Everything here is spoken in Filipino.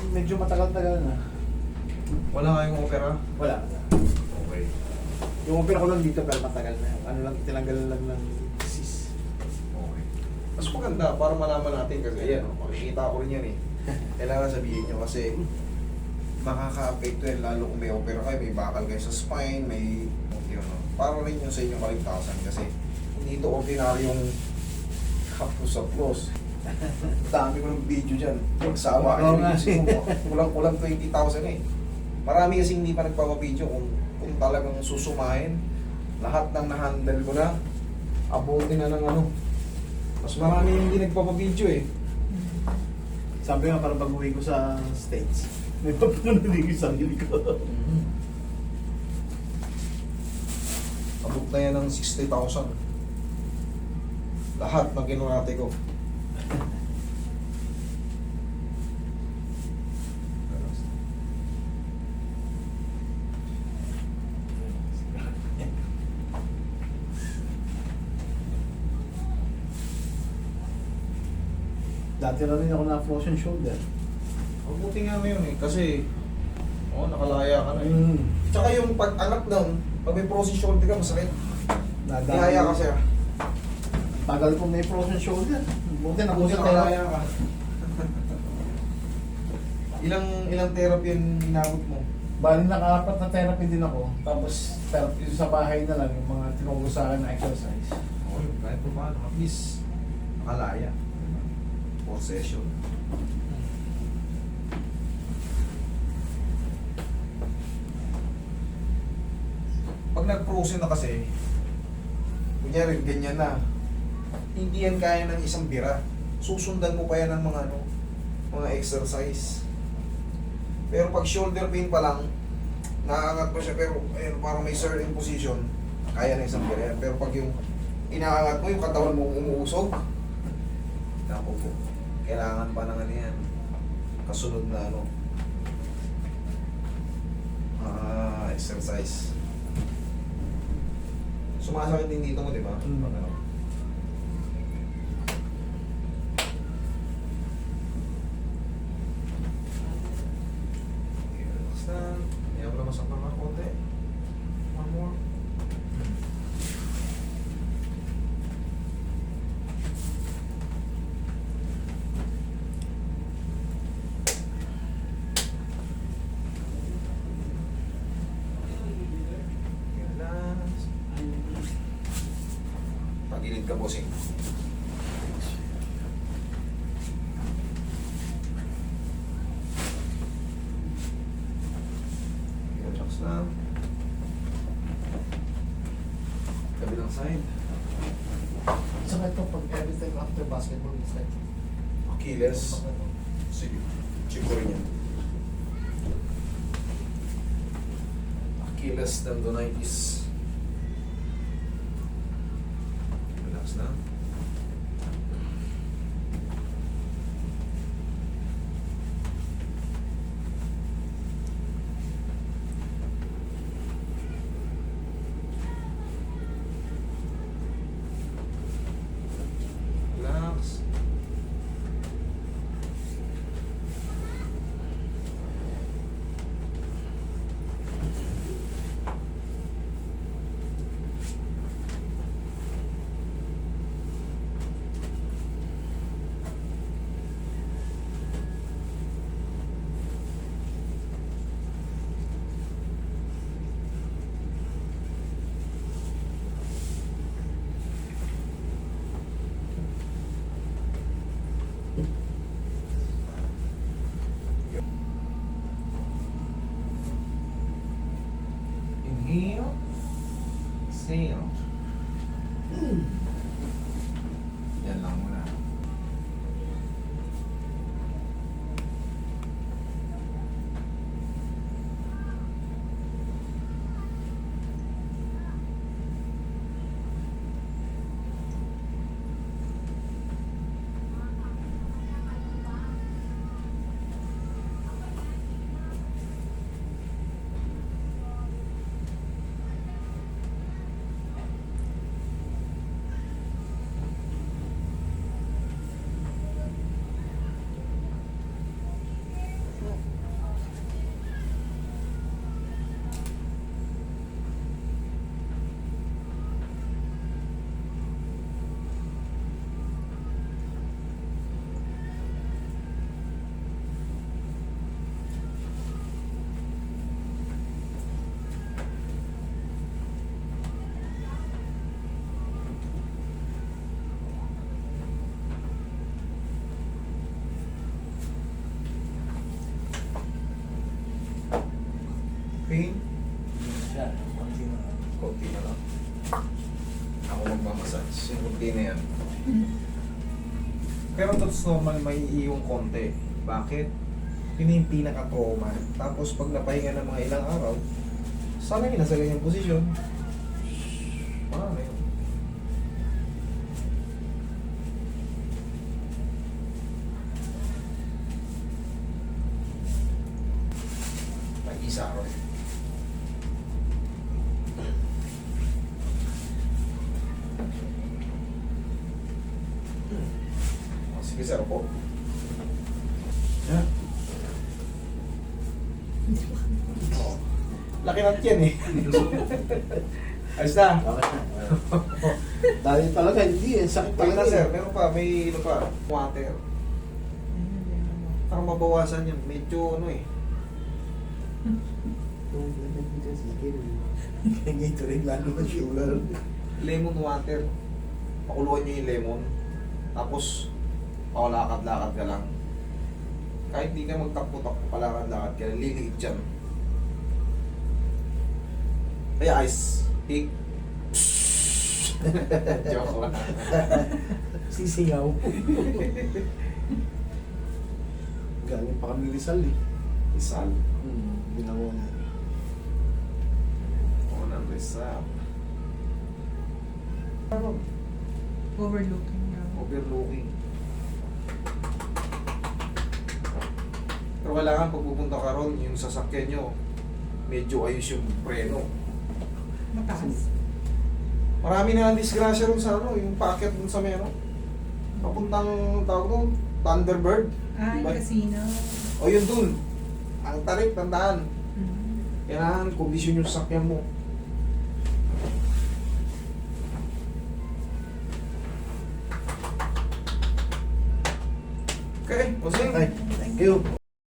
medyo matagal-tagal na. Wala kayong opera? Wala. Okay. Yung opera ko lang dito pero matagal na. Ano lang, tinanggal lang ng cyst. Okay. Mas maganda para malaman natin kasi ayan, makikita ko rin yan eh. Kailangan sabihin nyo kasi makaka-apekto yan lalo kung may opera kayo, may bakal kayo sa spine, may yun, no? Para rin yun sa inyong kaligtasan kasi hindi ito ordinaryong haplos-haplos. Dami ko ng video dyan. Magsama kayo kulang-kulang 20,000 eh. Marami kasi hindi pa nagpapabideo kung talagang susumahin. Lahat ng na-handle ko na, abutin na ng ano. Mas marami yung hindi nagpapabideo eh. Sabi nga parang pag-uwi ko sa States, may papanunin yung sarili ko. Abot na yan ng 60,000. Lahat ng kinurate ko. Dati na rin ako na frozen shoulder. Mabuti nga ngayon eh, kasi nakalaya ka na eh. Tsaka yung pag-angat down, pag may frozen shoulder ka, masakit. Nihaya ka siya. Tagal ko may frozen shoulder. Buti na Buti nakalaya ka. Ilang therapy yung inabot mo? Bali naka-apat na therapy din ako. Tapos therapy sa bahay na lang, yung mga tinuro sa akin na exercise. Kahit pa paano, at least nakalaya. 4 session. Pag nag-frozen na kasi, kunyari ganyan na, hindi yan kaya ng isang bira. Susundan mo pa yan ng mga exercise. Pero pag shoulder pain pa lang, naaangat mo siya pero ayun, parang may certain position, kaya ng isang bira yan. Pero pag yung inaangat mo, yung katawan mo umuusog, naku po, kailangan pa ng ano yan, kasunod na exercise. Sumasakit din dito mo, di ba? Pag ano. Okay, relax na. Ayaw mo na masaktan ka konti. One more. Relax. Pagilid ka, bossing. Relax lang. Kabilang side. Saka ito pag every time after basketball, it's like Achilles. Sige. Check ko rin yan. Achilles tendonitis. Relax na. Relax. Inhale. Exhale. Yan lang muna. Pero that's normal, may iyong konti. Bakit? Yun yung pinaka-trauma. Tapos pag napahinga ng mga ilang araw, sanay na sa ganyang posisyon. Wala na yun. Nag-isa ako. Sige sir, po. Yeah. Oh. Laki ng tiyan eh. Ayos na. Okay na. Dahil talaga, hindi eh. Sakit Pag na talaga sir, eh. meron pa, may ano pa, water. Para mabawasan yan, medyo ano eh. Ngayon rin lalo na sugar. Lemon water. Pakuluan nyo yung lemon. Tapos, pakalakad-lakad ka lang. Kahit di ka magtakpo-takpo, palakad-lakad ka lang, liliit dyan. Kaya ice, pick. Joke lang. Sisingaw. Galing pa kami Rizal eh. Isal. Binawa niya. Unang Rizal. Ano? Overlooking now. Overlooking. Pero kailangan pag pupunta ka ron, yung sasakyan nyo, medyo ayos yung preno. Mataas. Marami na ang disgrasya ron sa ano, yung packet dun sa may ano. Papuntang tawag doon, Thunderbird. Ay, Diba? casino. O yun dun. Ang tarik, tandaan. Mm. Kailangan kondisyon yung sasakyan mo. Okay, o sige. Ay, thank you.